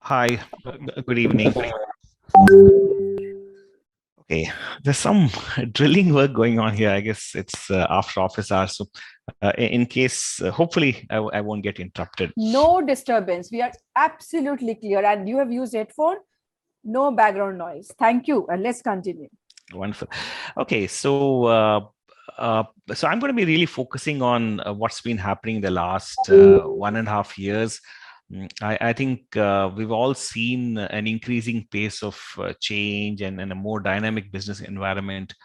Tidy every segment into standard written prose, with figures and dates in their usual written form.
Hi, good evening. Okay, there's some drilling work going on here. I guess it's after office hours. So, in case, hopefully, I won't get interrupted. No disturbance. We are absolutely clear. And you have used headphone, no background noise. Thank you. And let's continue. Wonderful. Okay, uh, so I'm going to be really focusing on what's been happening the last 1.5 years. I think we've all seen an increasing pace of change and a more dynamic business environment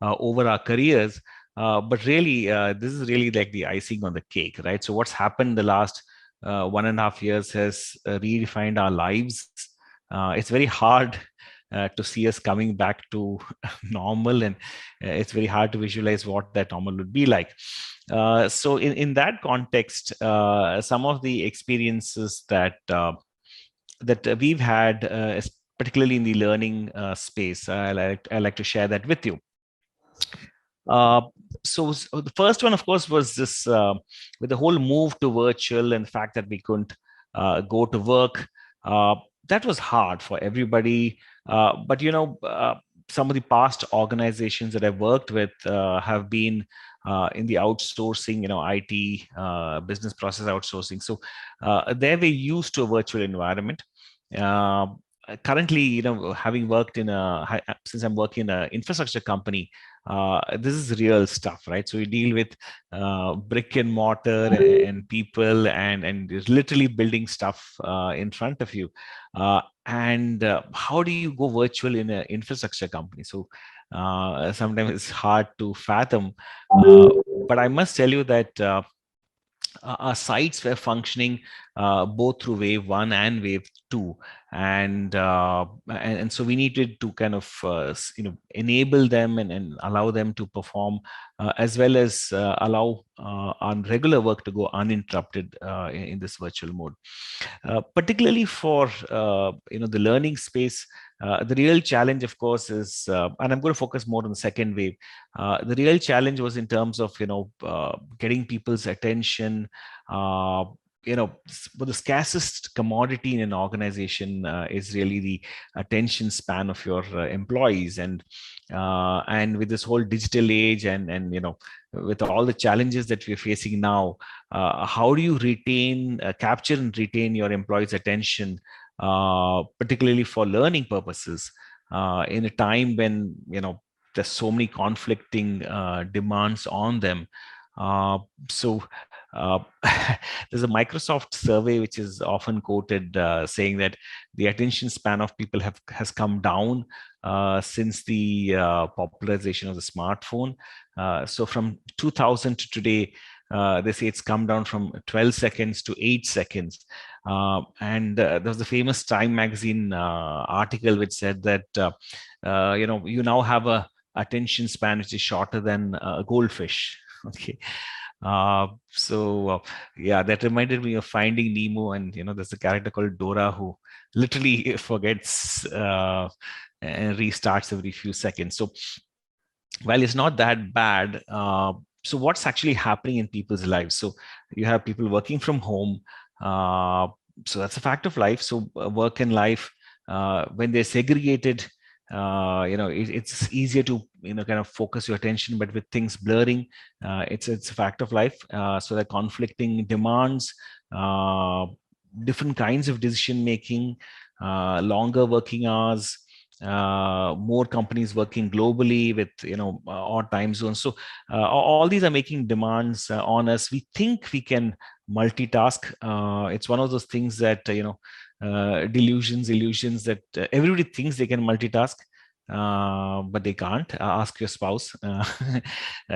over our careers. But really, this is really like the icing on the cake, right? So what's happened the last 1.5 years has redefined our lives. It's very hard to see us coming back to normal, and it's very hard to visualize what that normal would be like. So in that context, some of the experiences that we've had, particularly in the learning space, I like to share that with you. Uh, so the first one, of course, was this with the whole move to virtual and the fact that we couldn't go to work. Uh, that was hard for everybody. But some of the past organizations that I've worked with have been in the outsourcing, IT, business process outsourcing. So there we're used to a virtual environment. Uh, Currently, having worked since I'm working in an infrastructure company, this is real stuff, right? So you deal with brick and mortar and people, and there's literally building stuff in front of you. And how do you go virtual in an infrastructure company? So sometimes it's hard to fathom. But I must tell you that our sites were functioning both through wave one and wave two, and so we needed to kind of enable them and allow them to perform, as well as allow our regular work to go uninterrupted in this virtual mode. Particularly for the learning space, the real challenge, of course, is, and I'm going to focus more on the second wave. The real challenge was in terms of getting people's attention. But the scarcest commodity in an organization is really the attention span of your employees, and with this whole digital age, and with all the challenges that we're facing now, how do you capture and retain your employees' attention, particularly for learning purposes, in a time when there's so many conflicting demands on them. So there's a Microsoft survey which is often quoted, saying that the attention span of people has come down since the popularization of the smartphone. So from 2000 to today, they say it's come down from 12 seconds to 8 seconds. And there was the famous Time magazine article which said that you now have a attention span which is shorter than a goldfish. Okay. Yeah, that reminded me of Finding Nemo, and there's a character called Dora who literally forgets and restarts every few seconds. So while it's not that bad, so what's actually happening in people's lives? So you have people working from home. So that's a fact of life. So work and life, when they're segregated, it's easier to kind of focus your attention. But with things blurring, it's a fact of life. So the conflicting demands, different kinds of decision making, longer working hours, more companies working globally with odd time zones. So all these are making demands on us. We think we can multitask. It's one of those things that illusions that everybody thinks they can multitask, but they can't. Ask your spouse.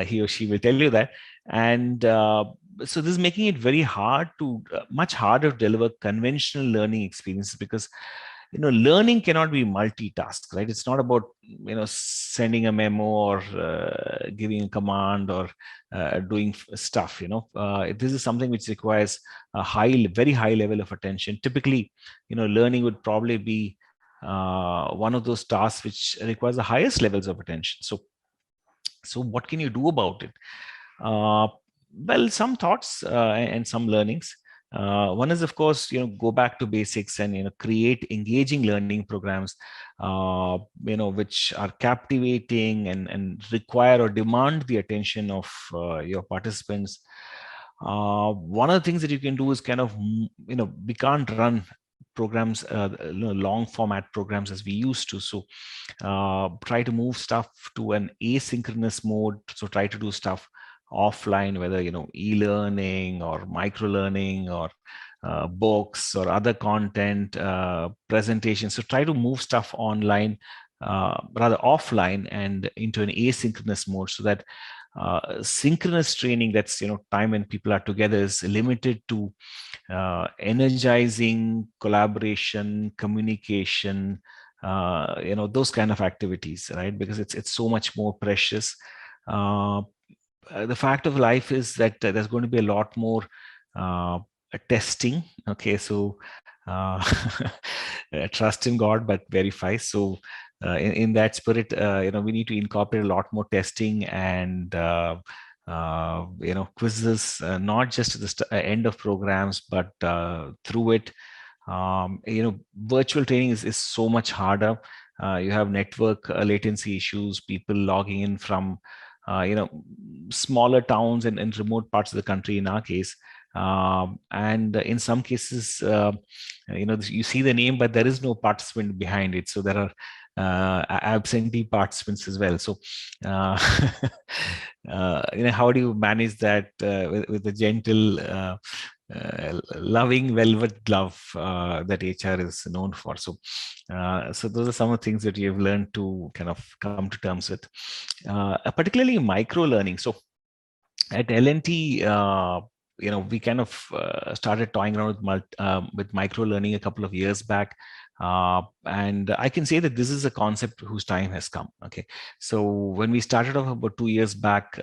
He or she will tell you that. And so this is making it very hard to much harder to deliver conventional learning experiences, because learning cannot be multitask, right? It's not about sending a memo or giving a command or doing stuff. This is something which requires a very high level of attention. Typically, learning would probably be one of those tasks which requires the highest levels of attention. So what can you do about it? Well, some thoughts and some learnings. One is, of course, go back to basics and create engaging learning programs, which are captivating and require or demand the attention of your participants. One of the things that you can do is kind of, we can't run programs, long format programs as we used to. So try to move stuff to an asynchronous mode. So try to do stuff offline, whether e-learning or micro learning or books or other content, presentations. So try to move stuff online, rather offline, and into an asynchronous mode, so that synchronous training, that's time when people are together, is limited to energizing collaboration, communication, those kind of activities, right? Because it's so much more precious. The fact of life is that there's going to be a lot more testing. Okay, so trust in God, but verify. So in that spirit, we need to incorporate a lot more testing and quizzes, not just at the end of programs, but through it. Virtual training is so much harder. You have network latency issues, people logging in from smaller towns and remote parts of the country in our case. And in some cases, you see the name, but there is no participant behind it. So there are absentee participants as well. So, how do you manage that with a gentle, loving velvet glove that HR is known for? So, so those are some of the things that you've learned to kind of come to terms with, particularly micro learning. So, at L&T, we kind of started toying around with micro learning a couple of years back. And I can say that this is a concept whose time has come. Okay, so when we started off about 2 years back,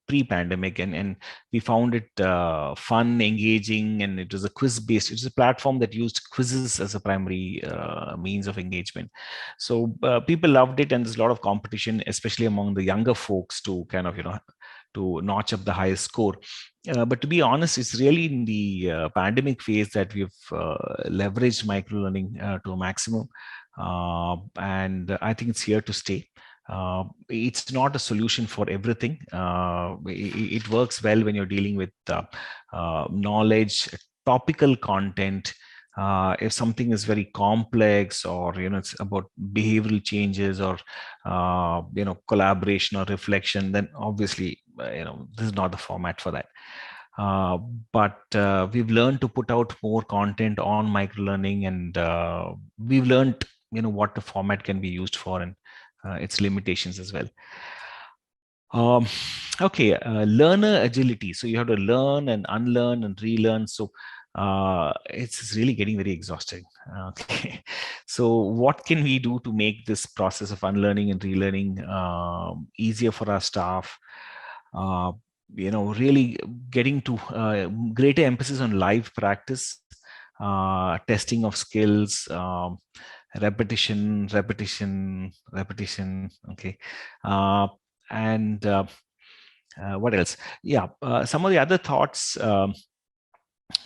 pre-pandemic, and we found it fun, engaging, and it was a quiz-based. It was a platform that used quizzes as a primary means of engagement. So people loved it, and there's a lot of competition, especially among the younger folks, to kind of to notch up the highest score. But to be honest, it's really in the pandemic phase that we've leveraged microlearning to a maximum. And I think it's here to stay. It's not a solution for everything. It works well when you're dealing with knowledge, topical content. If something is very complex, or it's about behavioral changes, or collaboration or reflection, then obviously this is not the format for that. But we've learned to put out more content on microlearning, and we've learned what the format can be used for, and its limitations as well. Okay, learner agility. So you have to learn and unlearn and relearn. So it's really getting very exhausting. Okay, so what can we do to make this process of unlearning and relearning easier for our staff? Really getting to greater emphasis on live practice, testing of skills, repetition. Okay, and what else? Yeah, some of the other thoughts.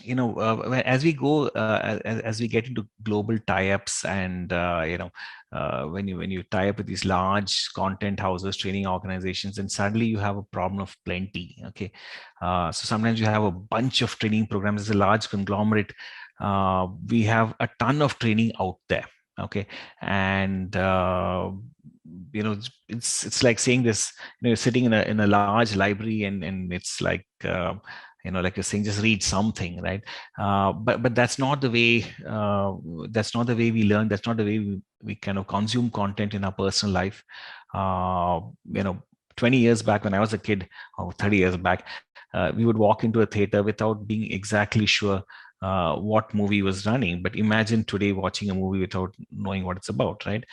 As we go, as we get into global tie-ups, and when you tie up with these large content houses, training organizations, and suddenly you have a problem of plenty. Okay, so sometimes you have a bunch of training programs. As a large conglomerate, we have a ton of training out there. Okay, and it's like saying this. You're sitting in a large library, and it's like like you're saying, just read something, right? But that's not the way. That's not the way we learn. That's not the way we kind of consume content in our personal life. 20 years back when I was a kid, or 30 years back, we would walk into a theater without being exactly sure what movie was running. But imagine today watching a movie without knowing what it's about, right?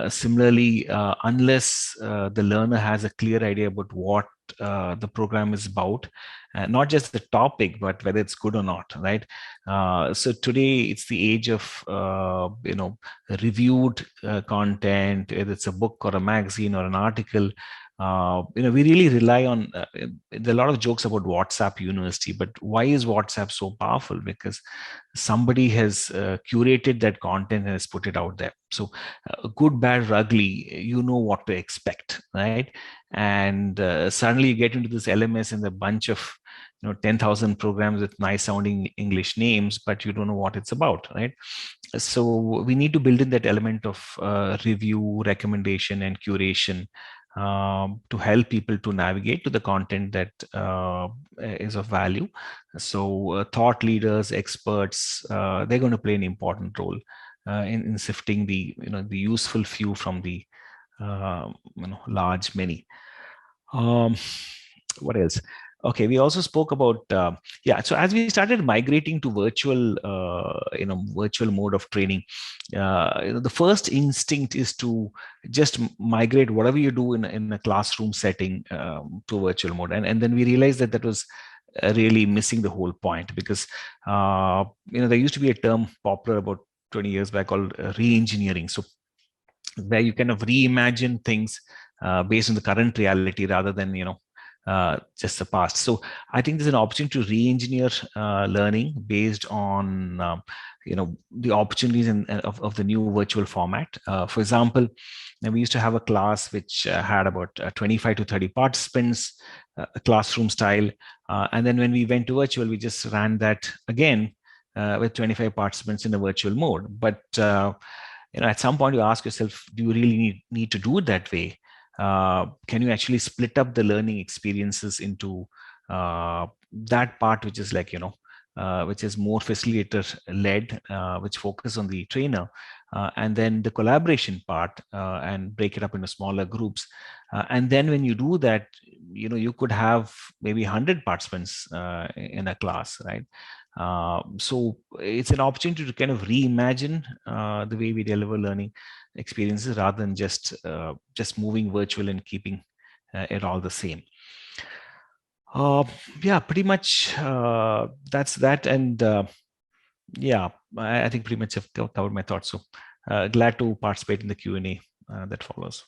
Similarly, unless the learner has a clear idea about what the program is about, not just the topic, but whether it's good or not, right? So today it's the age of reviewed content, whether it's a book or a magazine or an article. we really rely on, there are a lot of jokes about WhatsApp University, but why is WhatsApp so powerful? Because somebody has curated that content and has put it out there. So good, bad, or ugly, you know what to expect, right? And suddenly you get into this LMS and a bunch of 10,000 programs with nice sounding English names, but you don't know what it's about, right? So we need to build in that element of review, recommendation, and curation to help people to navigate to the content that is of value. So thought leaders, experts, they're going to play an important role in sifting the useful few from the large many. What else? Okay, we also spoke about so as we started migrating to virtual mode of training, the first instinct is to just migrate whatever you do in a classroom setting to virtual mode, and then we realized that was really missing the whole point, because there used to be a term popular about 20 years back called re-engineering. So where you kind of reimagine things based on the current reality rather than just the past. So I think there's an opportunity to re-engineer learning based on the opportunities of the new virtual format. For example, we used to have a class which had about 25 to 30 participants, classroom style, and then when we went to virtual, we just ran that again with 25 participants in a virtual mode. But at some point you ask yourself, do you really need to do it that way? Can you actually split up the learning experiences into that part which is which is more facilitator led, which focus on the trainer, and then the collaboration part, and break it up into smaller groups, and then when you do that, you could have maybe 100 participants in a class, right? So it's an opportunity to kind of reimagine the way we deliver learning experiences rather than just moving virtual and keeping it all the same. Pretty much that's that. And I think pretty much have covered my thoughts. So glad to participate in the Q&A that follows.